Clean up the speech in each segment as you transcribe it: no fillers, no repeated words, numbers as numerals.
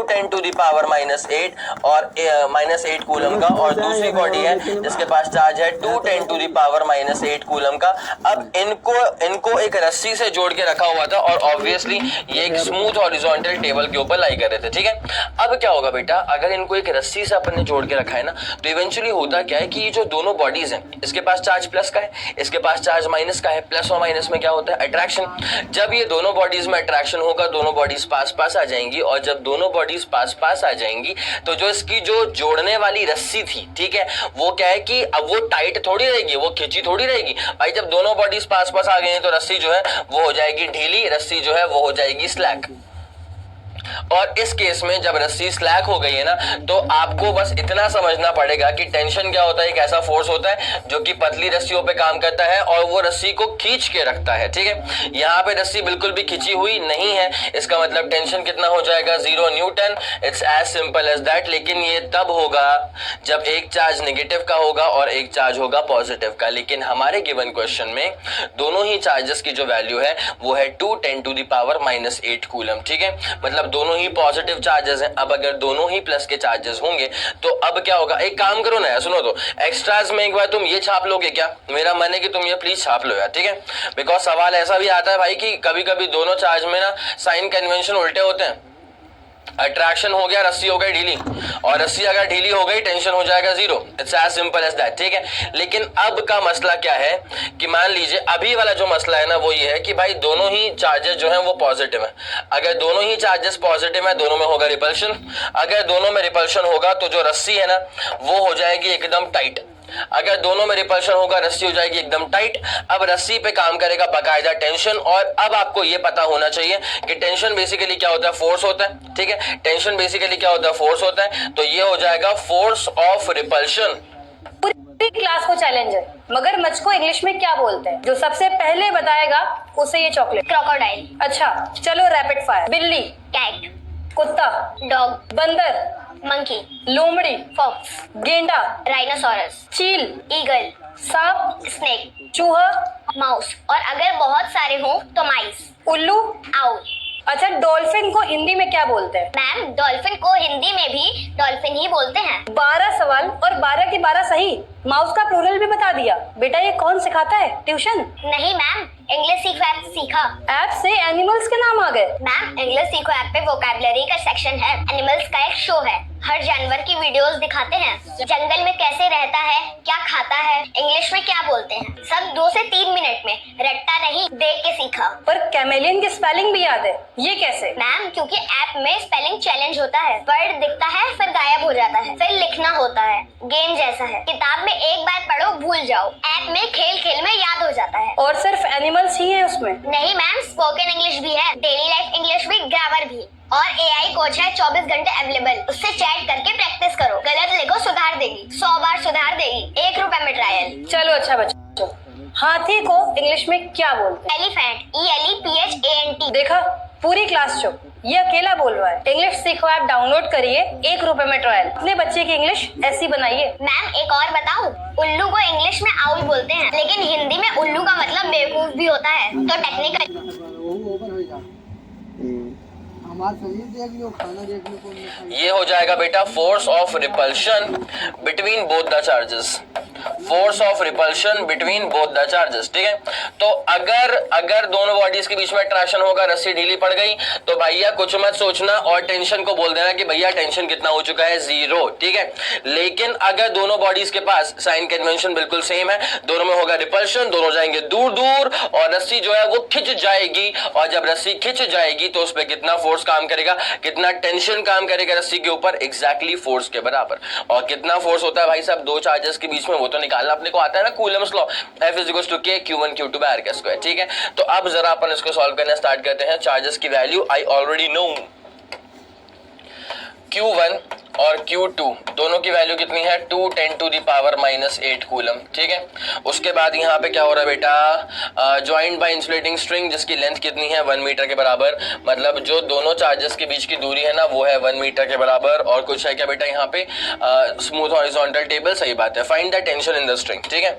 10 to the power -8 और -8 coulomb का, और दूसरी बॉडी है जिसके पास चार्ज है 2 10 टू द पावर -8 कूलम का। अब इनको एक रस्सी से जोड़ के रखा हुआ था और ऑब्वियसली ये एक स्मूथ हॉरिजॉन्टल टेबल के ऊपर लाई कर रहे थे, ठीक है। अब क्या होगा बेटा, अगर इनको एक रस्सी से अपन ने जोड़ के रखा है ना, तो इवेंचुअली होता क्या है कि ये जो दोनों बॉडीज हैं, इसके पास चार्ज प्लस का है, इसके पास चार्ज माइनस का है। प्लस और माइनस में क्या होता है, अट्रैक्शन। जब ये दोनों बॉडीज में अट्रैक्शन होगा, दोनों बॉडीज पास पास आ जाएंगी, और जब दोनों बॉडीज पास पास आ जाएंगी तो जो इसकी जो जोड़ने वाली रस्सी थी, ठीक है, वो क्या है कि अब वो टाइट थोड़ी रहेगी, वो खिंची थोड़ी रहेगी भाई। जब दोनों बॉडीज पास पास आ गई हैं तो रस्सी जो है वो हो जाएगी ढीली, रस्सी जो है वो हो जाएगी स्लैक। और इस केस में जब रस्सी स्लैक हो गई है ना, तो आपको बस इतना समझना पड़ेगा कि टेंशन क्या होता है। एक ऐसा फोर्स होता है जो कि पतली रस्सियों पे काम करता है और वो रस्सी को खींच के रखता है, ठीक है। यहाँ पे रस्सी बिल्कुल भी खिंची हुई नहीं है, इसका मतलब टेंशन कितना हो जाएगा, 0 newton. It's as simple as that. लेकिन ये तब होगा जब एक चार्ज नेगेटिव का होगा और एक चार्ज होगा पॉजिटिव का। लेकिन हमारे गिवन क्वेश्चन में दोनों ही चार्जेस की जो वैल्यू है वो है 2 10 टू द पावर -8 कूलम, ठीक है। मतलब दोनों ही पॉजिटिव चार्जेस हैं। अब अगर दोनों ही प्लस के चार्जेस होंगे तो अब क्या होगा, एक काम करो ना, सुनो तो एक्स्ट्राज में एक बार तुम ये छाप लोगे क्या, मेरा मन है कि तुम ये प्लीज छाप लो यार, ठीक है। बिकॉज सवाल ऐसा भी आता है भाई कि कभी कभी दोनों चार्ज में ना साइन कन्वेंशन उल्टे होते हैं। अट्रैक्शन हो गया, रस्सी हो गई ढीली, और रस्सी अगर ढीली हो गई टेंशन हो जाएगा 0। It's as simple as that, ठीक है। लेकिन अब का मसला क्या है कि मान लीजिए अभी वाला जो मसला है ना वो ये है कि भाई दोनों ही चार्जेस जो है वो पॉजिटिव है। अगर दोनों ही चार्जेस पॉजिटिव है, दोनों में होगा रिपल्शन। अगर दोनों में रिपल्शन होगा तो जो रस्सी है ना वो हो जाएगी एकदम टाइट। अगर दोनों में रिपल्शन होगा, रस्सी हो जाएगी एकदम टाइट। अब रस्सी पे काम करेगा बकायदा टेंशन। और अब आपको ये पता होना चाहिए कि टेंशन बेसिकली क्या होता है, फोर्स होता है, ठीक है। टेंशन बेसिकली क्या होता है, फोर्स होता है। तो ये हो जाएगा फोर्स ऑफ रिपल्शन। पूरी क्लास को चैलेंज है, मगरमच्छ को इंग्लिश में क्या बोलते हैं? जो सबसे पहले बताएगा उसे ये चॉकलेट। क्रोकोडाइल। अच्छा चलो रैपिड फायर। बिल्ली, कैट, कुत्ता, डॉग, बंदर, मंकी, लोमड़ी, फॉक्स, गेंडा, राइनोसोरस, चील, ईगल, सांप, स्नेक, चूहा, माउस, और अगर बहुत सारे हों तो माइस, उल्लू। आउल। अच्छा डॉल्फिन को हिंदी में क्या बोलते हैं? मैम डॉल्फिन को हिंदी में भी डॉल्फिन ही बोलते हैं। 12 सवाल और 12 के 12 सही। माउस का प्लूरल भी बता दिया। बेटा ये कौन सिखाता है, ट्यूशन? नहीं मैम, इंग्लिश सीखो ऐप से सीखा। ऐप से एनिमल्स के नाम आ गए। मैम इंग्लिश सीखो ऐप पे वोकैबुलरी का सेक्शन है। एनिमल्स का एक शो है, हर जानवर की वीडियोस दिखाते हैं। जंगल में कैसे रहता है, क्या खाता है, इंग्लिश में क्या बोलते हैं, सब 2 से 3 मिनट में, रट्टा नहीं देख के सीखा। पर कैमेलियन की स्पेलिंग भी याद है, ये कैसे? मैम क्योंकि ऐप में स्पेलिंग चैलेंज होता है। वर्ड दिखता है फिर गायब हो जाता है, फिर लिखना होता है। गेम जैसा है, किताब में एक बार पढ़ो भूल जाओ, ऐप में खेल खेल में याद हो जाता है। और सिर्फ एनिमल्स ही है उसमें? नहीं मैम, स्पोकन इंग्लिश भी है, डेली लाइफ इंग्लिश भी, ग्रामर भी, और एआई कोच है 24 घंटे अवेलेबल। उससे चैट करके प्रैक्टिस करो, गलत लिखो सुधार देगी, 100 बार सुधार देगी, 1 रुपए में ट्रायल। चलो अच्छा बच्चों, हाथी को इंग्लिश में क्या बोलते हैं? Elephant, ELEPHANT। देखा, पूरी क्लास चुप, ये अकेला बोल रहा है। इंग्लिश सीखो ऐप डाउनलोड करिए, 1 रुपए में ट्रायल। अपने बच्चे की इंग्लिश ऐसी बनाइए। मैम एक और बताऊं, उल्लू को इंग्लिश में आउल बोलते हैं, लेकिन हिंदी में उल्लू का मतलब बेवकूफ भी होता है। तो टेक्निकल ये हो जाएगा बेटा force of repulsion between both the charges. Force of repulsion between both the charges, ठीक है। तो अगर दोनों बॉडीज के बीच में अट्रैक्शन होगा, रस्सी ढीली पड़ गई, तो भैया कुछ मत सोचना और टेंशन को बोल देना कि भैया टेंशन कितना हो चुका है, 0, ठीक है। लेकिन अगर दोनों बॉडीज के पास साइन कन्वेंशन बिल्कुल सेम है, दोनों में होगा रिपल्शन, दोनों जाएंगे दूर दूर और रस्सी जो है वो खिंच जाएगी। और जब रस्सी खिंच जाएगी तो उस पर कितना फोर्स काम करेगा, कितना टेंशन काम करेगा रस्सी के ऊपर, एग्जैक्टली फोर्स के बराबर। और कितना फोर्स होता है भाई साहब दो चार्जेस के बीच में, वो तो निकालना अपने को आता है ना, Coulomb's law, F = K Q1 Q2 by R का स्क्वायर, ठीक है। तो अब जरा अपन इसको सॉल्व करना स्टार्ट करते हैं। चार्जेस की value I already know, Q1 और Q2 दोनों की वैल्यू कितनी है, 2 10 टू द पावर -8 कूलम, ठीक है। उसके बाद यहाँ पे क्या हो रहा है बेटा, ज्वाइंट बाय इंसुलेटिंग स्ट्रिंग जिसकी लेंथ कितनी है, 1 मीटर के बराबर। मतलब जो दोनों चार्जेस के बीच की दूरी है ना वो है 1 मीटर के बराबर। और कुछ है क्या बेटा यहाँ पे, स्मूथ हॉरिजॉन्टल टेबल, सही बात है। Find the tension in the string, ठीक है।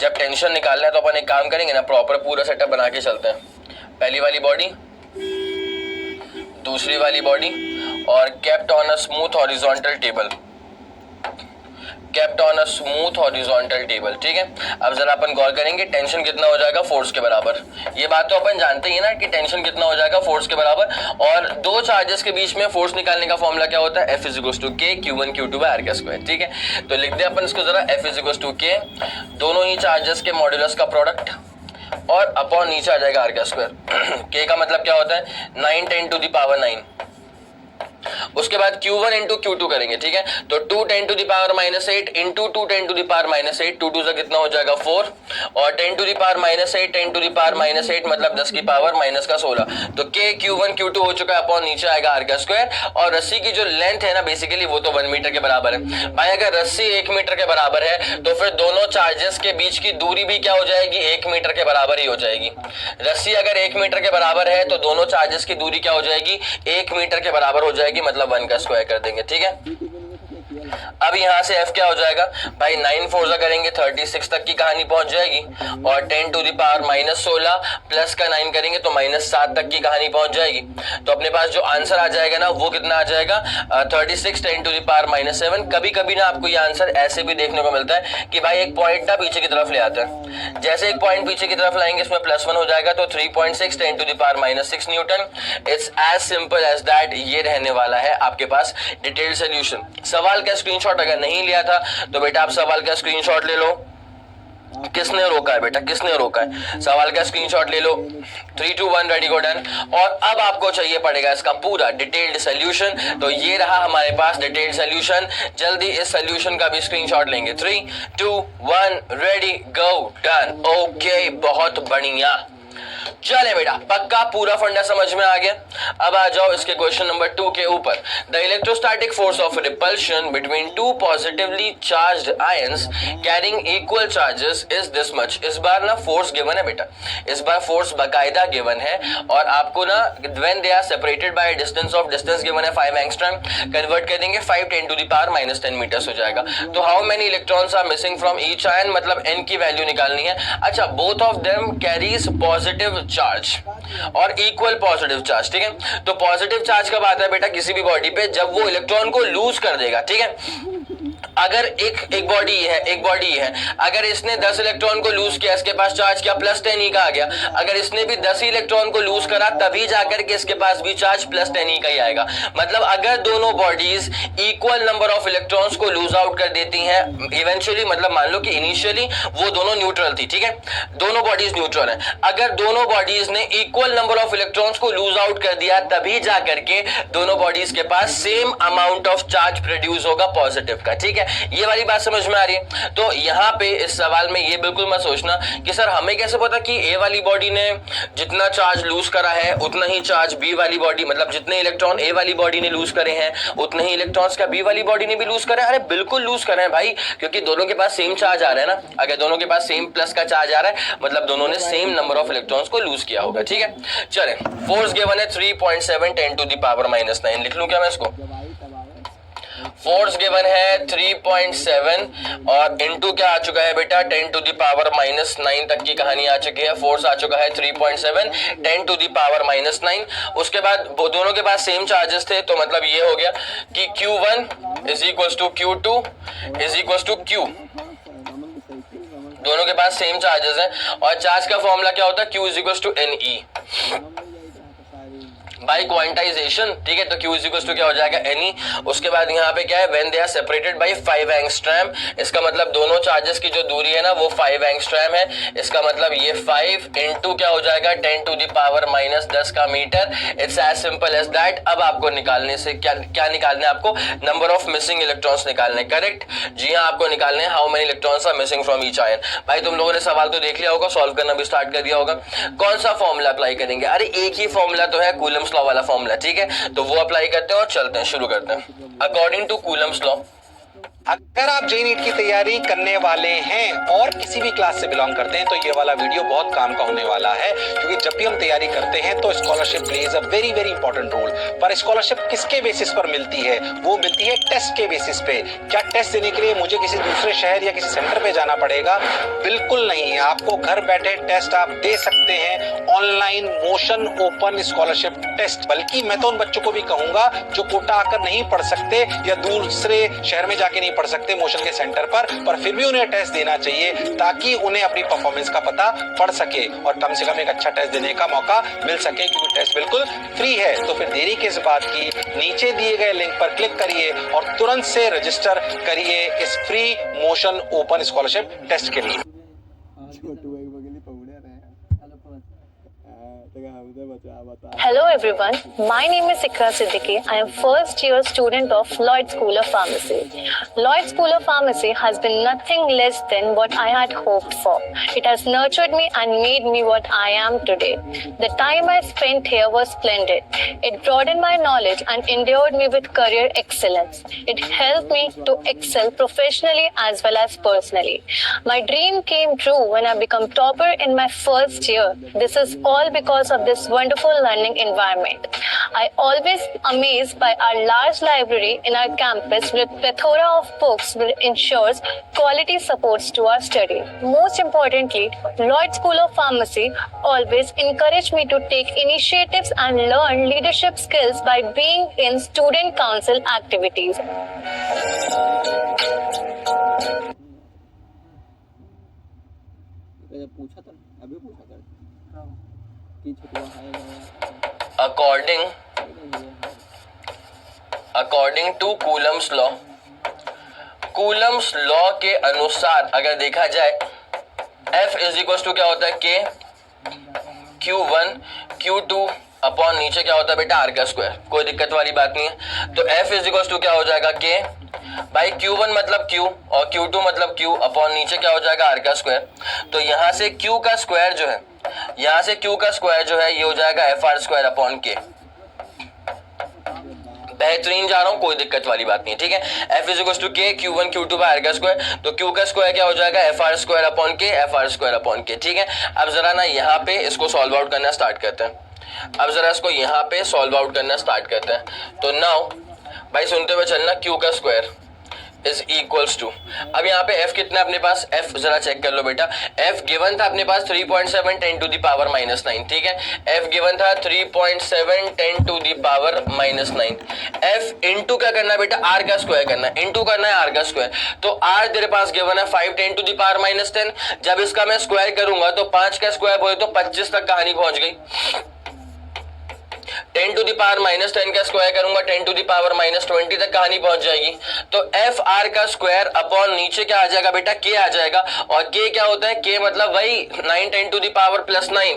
जब टेंशन निकालना है तो अपन एक काम करेंगे ना, प्रॉपर पूरा सेटअप बना के चलते हैं। पहली वाली बॉडी, दूसरी वाली बॉडी और kept on a smooth horizontal table, kept on a smooth horizontal table। ठीक है, अब जरा अपन गौर करेंगे टेंशन कितना हो जाएगा फोर्स के बराबर। ये बात तो अपन जानते ही है ना कि टेंशन कितना हो जाएगा फोर्स के बराबर, और दो चार्जेस के बीच में फोर्स निकालने का फॉर्मूला क्या होता है, F = K Q1 Q2 by R²। ठीक है, तो लिख दे अपन इसको जरा, F = K, दोनों ही चार्जेस के मॉड्यूलस का प्रोडक्ट, और अपॉन नीचे आ जाएगा R²। K का मतलब क्या होता है, 9 10 to the power 9। उसके बाद Q1 इंटू Q2 करेंगे। ठीक है, तो 2 10 to the power -8 into 2 10 to the power -8, 2 2 से कितना हो जाएगा 4, और 10 to the power -8 10 to the power -8 मतलब 10 की पावर -16। तो K Q1 Q2 हो चुका है, अपॉन नीचे आएगा R²। और रस्सी की जो लेंथ है ना बेसिकली वो तो 1 मीटर के बराबर है। भाई अगर रस्सी 1 मीटर के बराबर है तो फिर दोनों चार्जेस के बीच की दूरी भी क्या हो जाएगी, 1 मीटर के बराबर ही हो जाएगी। रस्सी अगर 1 मीटर के बराबर है तो दोनों चार्जेस की दूरी क्या हो जाएगी, 1 मीटर के बराबर हो जाएगी, मतलब 1 का स्क्वायर कर देंगे। ठीक है, अब यहां से F क्या हो जाएगा भाई, 9 4 करेंगे 36 तक की कहानी पहुंच जाएगी, और 10 to the power -16 प्लस का 9 करेंगे तो -7 तक की कहानी पहुंच जाएगी। तो अपने पास जो आंसर आ जाएगा ना वो कितना आ जाएगा, 36 10 to the power -7। कभी कभी ना आपको ये आंसर ऐसे भी देखने को मिलता है कि भाई एक पॉइंट ना पीछे की तरफ ले आते हैं, जैसे एक पॉइंट पीछे की तरफ लाएंगे इसमें +1 हो जाएगा, तो 3.6 10 to the power -6 newton. It's as simple as that. ये रहने वाला है आपके पास डिटेल्ड सोल्यूशन। सवाल का स्क्रीनशॉट अगर नहीं लिया था तो बेटा आप सवाल का स्क्रीनशॉट ले लो। किसने रोका है बेटा, किसने रोका है, सवाल का स्क्रीनशॉट ले लो। 3 2 1 रेडी गो डन। और अब आपको चाहिए पड़ेगा इसका पूरा डिटेल्ड सोल्यूशन। तो ये रहा हमारे पास डिटेल्ड सोल्यूशन। जल्दी इस सोल्यूशन का भी स्क्रीनशॉट लेंगे। 3 2 1 रेडी गो डन। ओके, बहुत बढ़िया। चले बेटा, पक्का पूरा फंडा समझ में आ गया। अब आ जाओ इसके क्वेश्चन नंबर 2 के ऊपर। The electrostatic force of repulsion between two positively charged ions carrying equal charges is this much. इस बार ना फोर्स गिवन है बेटा, इस बार फोर्स बाकायदा गिवन है, और आपको ना when they are separated by distance of distance given है 5 एंगस्ट्रॉम, कन्वर्ट कर देंगे 5 10 to the power -10 मीटर्स हो जाएगा। तो how many electrons are missing from each ion, मतलब n की वैल्यू निकालनी है। अच्छा, both of them carries positive charge और इक्वल पॉजिटिव चार्ज। ठीक है, तो पॉजिटिव चार्ज कब आता है बेटा किसी भी बॉडी पे, जब वो इलेक्ट्रॉन को लूज कर देगा। ठीक है, अगर एक बॉडी है, एक बॉडी है, अगर इसने 10 इलेक्ट्रॉन को लूज किया, इसके पास चार्ज क्या +10 ही का आ गया। अगर इसने भी 10 ही इलेक्ट्रॉन को लूज करा तभी जाकर के इसके पास भी चार्ज +10 ही का ही आएगा। मतलब अगर दोनों bodies equal number of electrons को लूज आउट कर देती हैं इवेंचुअली, मतलब मान लो कि इनिशियली वो दोनों न्यूट्रल थी। ठीक है, दोनों बॉडीज न्यूट्रल है, अगर दोनों बॉडीज ने इक्वल नंबर ऑफ इलेक्ट्रॉन्स को लूज आउट कर दिया तभी जाकर के दोनों बॉडीज के पास same amount of charge produce होगा पॉजिटिव का। ठीक है, ये वाली बात समझ में आ रही है। तो यहाँ पे इस सवाल में ये बिल्कुल मत सोचना कि सर हमें कैसे पता कि ए वाली बॉडी ने जितना चार्ज लूज करा है उतना ही चार्ज बी वाली बॉडी, मतलब जितने इलेक्ट्रॉन ए वाली बॉडी ने लूज करे हैं उतने ही इलेक्ट्रॉन्स का बी वाली बॉडी ने भी लूज करे हैं। अरे बिल्कुल लूज करे हैं भाई, क्योंकि दोनों के पास सेम चार्ज आ रहा है ना। अगर दोनों के पास सेम प्लस का चार्ज आ रहा है मतलब दोनों ने सेम नंबर ऑफ इलेक्ट्रॉन्स को लूज किया होगा। ठीक है, चले, फोर्स गिवन है 3.7 10 to the power -9। लिख लूं क्या मैं इसको, फोर्स गिवन है 3.7 और इनटू क्या आ चुका है बेटा 10 to the power -9 तक की कहानी आ चुकी है। फोर्स आ चुका है 3.7 10 to the power -9। उसके बाद दोनों के पास सेम चार्जेस थे, तो मतलब ये हो गया कि Q1 = Q2 = Q। दोनों के पास सेम चार्जेस हैं, और चार्ज का फॉर्मूला क्या होता है, Q = NE बाई क्वांटाइजेशन। ठीक है, तो Q क्या हो जाएगा NE। उसके बाद यहाँ पे क्या है, when they are separated by 5 angstrom, इसका मतलब दोनों चार्जेस की जो दूरी है ना वो 5 एंगस्ट्रॉम है। इसका मतलब ये 5 इंटू क्या हो जाएगा 10 to the power -10 का metre. It's as simple as that. अब आपको निकालने से क्या निकालना है, आपको नंबर ऑफ मिसिंग इलेक्ट्रॉन्स निकालने। करेक्ट, जी हाँ, आपको निकालने हैं how many electrons are missing from each ion. भाई तुम लोगों ने सवाल तो देख लिया होगा, सॉल्व करना भी स्टार्ट कर दिया होगा। कौन सा फॉर्मूला अप्लाई करेंगे, अरे एक ही फॉर्मूला तो है, कूलम्स लॉ वाला फॉर्मूला। ठीक है, तो वो अप्लाई करते हैं और चलते हैं, शुरू करते हैं। अकॉर्डिंग टू कूलम्स लॉ अगर आप जेई नीट की तैयारी करने वाले हैं और किसी भी क्लास से बिलोंग करते हैं तो ये वाला वीडियो बहुत काम का होने वाला है, क्योंकि जब भी हम तैयारी करते हैं तो scholarship plays a very very important role. पर स्कॉलरशिप किसके बेसिस पर मिलती है? वो मिलती है टेस्ट के बेसिस पे। क्या टेस्ट देने के लिए मुझे किसी दूसरे शहर या किसी सेंटर पे जाना पड़ेगा? बिल्कुल नहीं, आपको घर बैठे टेस्ट आप दे सकते हैं, online Motion open scholarship test. बल्कि मैं तो उन बच्चों को भी कहूंगा जो कोटा आकर नहीं पढ़ सकते या दूसरे शहर में जाके नहीं पढ़ सकते मोशन के सेंटर पर फिर भी उन्हें टेस्ट देना चाहिए, ताकि उन्हें अपनी परफॉर्मेंस का पता पड़ सके और कम से कम एक अच्छा टेस्ट देने का मौका मिल सके, क्योंकि टेस्ट बिल्कुल फ्री है। तो फिर देरी किस बात की, नीचे दिए गए लिंक पर क्लिक करिए और तुरंत से रजिस्टर करिए इस free Motion open scholarship test के लिए। Hello everyone, my name is Ikra Siddiqui. I am first year student of Lloyd School of Pharmacy. Lloyd School of Pharmacy has been nothing less than what I had hoped for. It has nurtured me and made me what I am today. The time I spent here was splendid. It broadened my knowledge and endowed me with career excellence. It helped me to excel professionally as well as personally. My dream came true when I became topper in my first year. This is all because of this wonderful learning environment. I always amazed by our large library in our campus with plethora of books which ensures quality supports to our study. Most importantly, Lloyd School of Pharmacy always encouraged me to take initiatives and learn leadership skills by being in student council activities. According to Coulomb's law, Coulomb's law के अनुसार अगर देखा जाए F is equal to क्या होता है K Q1 Q2 upon नीचे क्या होता है बेटा R का स्क्वायर। कोई दिक्कत वाली बात नहीं है। तो F इज इक्वल टू क्या हो जाएगा K भाई Q1 मतलब Q और Q2 मतलब Q अपॉन नीचे क्या हो जाएगा R का स्क्वायर। तो यहाँ से Q का स्क्वायर जो है, यहाँ से Q का स्क्वायर जो है ये हो जाएगा FR स्क्वायर अपॉन K। बेहतरीन जा रहा हूं, कोई दिक्कत वाली बात नहीं है, ठीक है। F is equal to K Q1 Q2 by R का स्क्वायर, तो Q का स्क्वायर क्या हो जाएगा FR square upon K FR square upon K, ठीक है। अब जरा ना यहाँ पे इसको सॉल्व आउट करना स्टार्ट करते हैं। अब जरा इसको यहाँ पे सॉल्व आउट करना स्टार्ट करते हैं। तो नाउ भाई सुनते हुए चलना, Q का स्क्वायर इज इक्वल्स टू, अब यहाँ पे F कितना है अपने पास, F जरा चेक कर लो बेटा। F गिवन था अपने पास 3.7 10 टू द पावर -9, ठीक है। F गिवन था 3.7 10 to the power -9। F into क्या करना है बेटा, R का स्क्वायर करना है, इंटू करना है R का स्क्वायर। तो R तेरे पास गिवन है 5 10 टू द पावर -10। जब इसका मैं स्क्वायर करूंगा तो 5 का स्क्वायर बोले तो 25 तक कहानी पहुंच गई। 10 टू द पावर -10 का स्क्वायर करूंगा 10 टू द पावर -20 तक कहानी पहुंच जाएगी। तो एफ आर का स्क्वायर अपॉन नीचे क्या आ जाएगा बेटा K आ जाएगा। और K क्या होता है, K मतलब वही 9 10 to the power +9,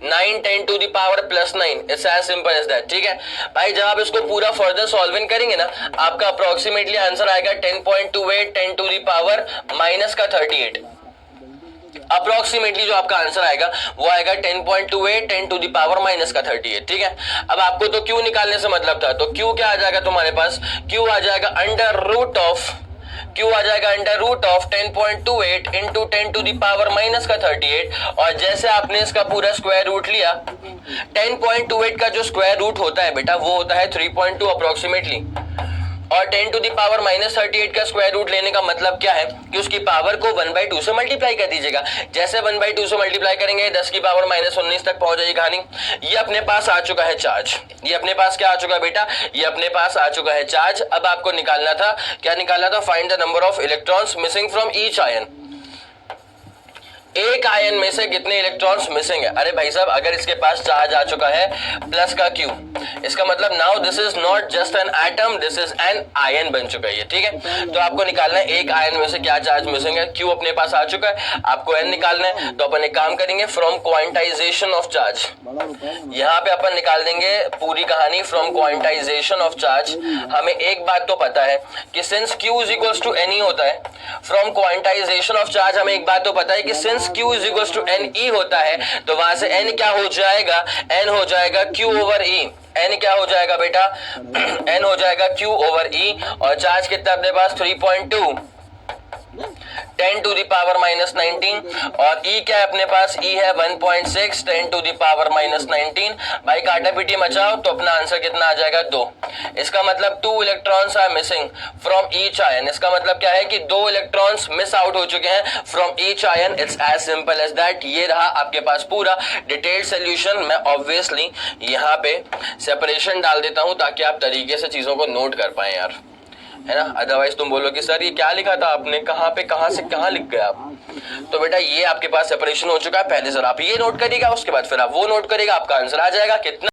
9 10 to the power +9। It's as simple as that, ठीक है भाई। जब आप इसको पूरा फर्दर सॉल्विंग करेंगे ना, आपका अप्रोक्सीमेटली आंसर आएगा 10.28 10 टू द पावर -38। अप्रोक्सीमेटली जो आपका आंसर आएगा वो आएगा 10.28 10 टू द पावर -38, ठीक है। अब आपको तो Q निकालने से मतलब था, तो Q क्या आ जाएगा तुम्हारे पास, Q आ जाएगा under root of 10.28 into 10 to the power -38। और जैसे आपने इसका पूरा स्क्वायर रूट लिया, 10.28 का जो स्क्वायर रूट होता है बेटा वो होता है 3.2 अप्रोक्सीमेटली। और 10 टू द पावर -38 का स्क्वायर रूट लेने का मतलब क्या है कि उसकी पावर को 1/2 से मल्टीप्लाई कर दीजिएगा। जैसे 1/2 से मल्टीप्लाई करेंगे 10 की पावर -19 तक पहुंच जाएगी कहानी। ये अपने पास आ चुका है चार्ज, ये अपने पास क्या आ चुका है बेटा, ये अपने पास आ चुका है चार्ज। अब आपको निकालना था, क्या निकालना था, find the number of electrons missing from each ion. एक आयन में से कितने इलेक्ट्रॉन्स मिसिंग है। अरे भाई साहब, अगर इसके पास चार्ज आ चुका है प्लस का Q, इसका मतलब now this is not just an atom, this is an ion बन चुका है, ठीक है। तो आपको निकालना है एक आयन में से क्या चार्ज मिसिंग है। Q अपने पास आ चुका है, आपको N निकालना है। तो अपन एक काम करेंगे, फ्रॉम क्वांटाइजेशन ऑफ चार्ज, यहाँ पे अपन निकाल देंगे पूरी कहानी फ्रॉम क्वांटाइजेशन ऑफ चार्ज। हमें एक बात तो पता है कि since Q is equals to N होता है, फ्रॉम क्वांटाइजेशन ऑफ चार्ज हमें एक बात तो पता है कि since Q is equals to NE होता है, तो वहां से N क्या हो जाएगा, N हो जाएगा Q ओवर E। n क्या हो जाएगा बेटा, n हो जाएगा q ओवर e, और चार्ज कितना अपने पास 3.2, 10 टू द पावर माइनस 19, और E क्या है अपने पास, E है 1.6, 10 टू द पावर माइनस 19। भाई काटा पीटी मचाओ तो अपना आंसर कितना आ जाएगा 2। इसका मतलब 2 electrons are missing from each ion. इसका मतलब क्या है कि 2 इलेक्ट्रॉन्स मिस आउट हो चुके हैं from each ion. It's as simple as that. ये रहा आपके पास पूरा डिटेल्ड सोल्यूशन। मैं ऑब्वियसली यहाँ पे सेपरेशन डाल देता हूँ ताकि आप तरीके से चीजों को नोट कर पाए यार, है ना। अदरवाइज तुम बोलो कि सर ये क्या लिखा था आपने, कहाँ पे कहाँ से कहाँ लिख गए आप। तो बेटा ये आपके पास सेपरेशन हो चुका है। पहले जरा आप ये नोट करिएगा, उसके बाद फिर आप वो नोट करिएगा, आपका आंसर आ जाएगा। कितना